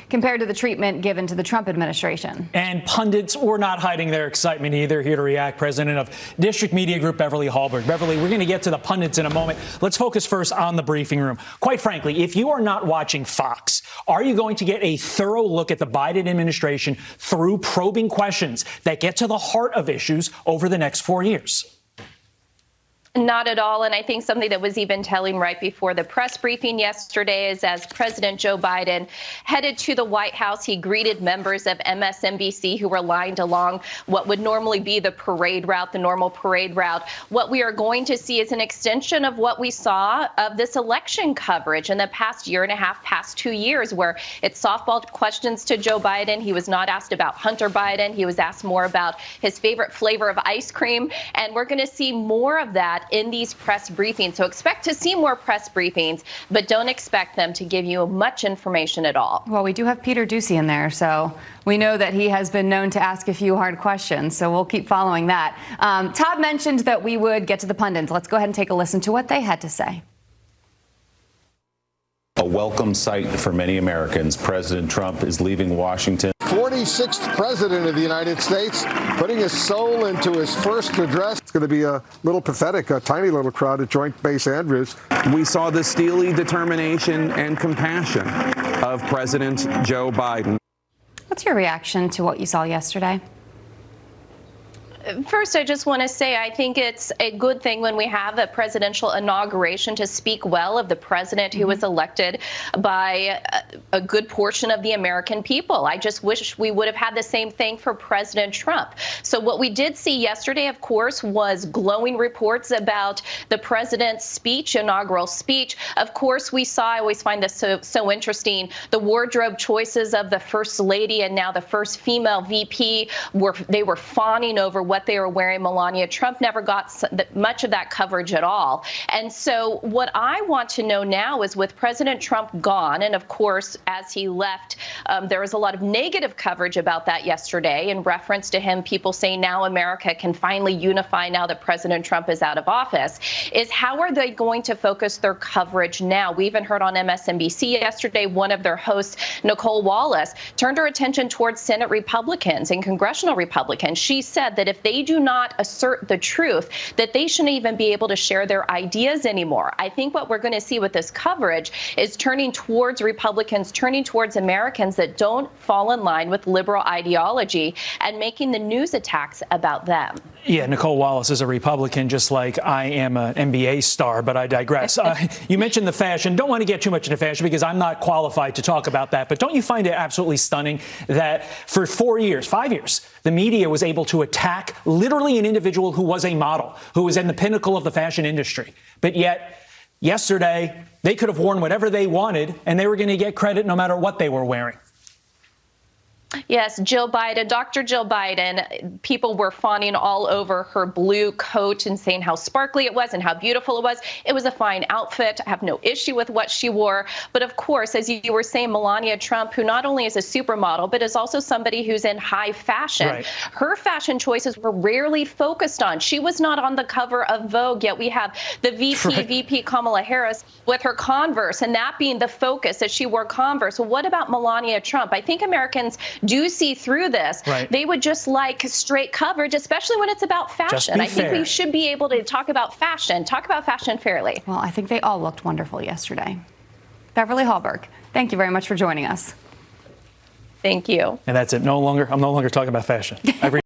compared to the treatment given to the Trump administration. And pundits were not hiding their excitement either. Here to react, president of District Media Group, Beverly Hallberg. Beverly, we're going to get to the pundits in a moment. Let's focus first on the briefing room. Quite frankly, if you are not watching Fox, are you going to get a thorough look at the Biden administration through probing questions that get to the heart of issues over the next 4 years? Not at all. And I think something that was even telling right before the press briefing yesterday is as President Joe Biden headed to the White House, he greeted members of MSNBC who were lined along what would normally be the parade route, the normal parade route. What we are going to see is an extension of what we saw of this election coverage in the past year and a half, past 2 years, where it's softball questions to Joe Biden. He was not asked about Hunter Biden. He was asked more about his favorite flavor of ice cream. And we're going to see more of that in these press briefings. So expect to see more press briefings, but don't expect them to give you much information at all. Well, we do have Peter Doocy in there, so we know that he has been known to ask a few hard questions, so we'll keep following that. Todd mentioned that we would get to the pundits. Let's go ahead and take a listen to what they had to say. A welcome sight for many Americans. President Trump is leaving Washington. 46th president of the United States, putting his soul into his first address. It's going to be a little pathetic, a tiny little crowd at Joint Base Andrews. We saw the steely determination and compassion of President Joe Biden. What's your reaction to what you saw yesterday? First, I just want to say I think it's a good thing when we have a presidential inauguration to speak well of the president who was elected by a good portion of the American people. I just wish we would have had the same thing for President Trump. So what we did see yesterday, of course, was glowing reports about the president's speech, inaugural speech. Of course, we saw, I always find this so interesting, the wardrobe choices of the first lady and now the first female VP, they were fawning over what they were wearing. Melania Trump never got much of that coverage at all. And so what I want to know now is, with President Trump gone, and of course, as he left, there was a lot of negative coverage about that yesterday in reference to him, people saying now America can finally unify now that President Trump is out of office, is how are they going to focus their coverage now? We even heard on MSNBC yesterday, one of their hosts, Nicole Wallace, turned her attention towards Senate Republicans and congressional Republicans. She said that if they do not assert the truth, that they shouldn't even be able to share their ideas anymore. I think what we're going to see with this coverage is turning towards Republicans, turning towards Americans that don't fall in line with liberal ideology and making the news attacks about them. Yeah, Nicole Wallace is a Republican, just like I am an NBA star, but I digress. You mentioned the fashion. Don't want to get too much into fashion because I'm not qualified to talk about that. But don't you find it absolutely stunning that for 5 years, the media was able to attack literally an individual who was a model, who was in the pinnacle of the fashion industry. But yet, yesterday, they could have worn whatever they wanted, and they were going to get credit no matter what they were wearing. Yes, Jill Biden, Dr. Jill Biden, people were fawning all over her blue coat and saying how sparkly it was and how beautiful it was. It was a fine outfit. I have no issue with what she wore. But of course, as you were saying, Melania Trump, who not only is a supermodel, but is also somebody who's in high fashion. Right. Her fashion choices were rarely focused on. She was not on the cover of Vogue, yet we have the VP Kamala Harris with her Converse, and that being the focus, that she wore Converse. Well, what about Melania Trump? I think Americans do see through this. Right. They would just like straight coverage, especially when it's about fashion. I think we should be able to talk about fashion fairly. Well, I think they all looked wonderful yesterday. Beverly Hallberg, thank you very much for joining us. Thank you. And that's it. I'm no longer talking about fashion.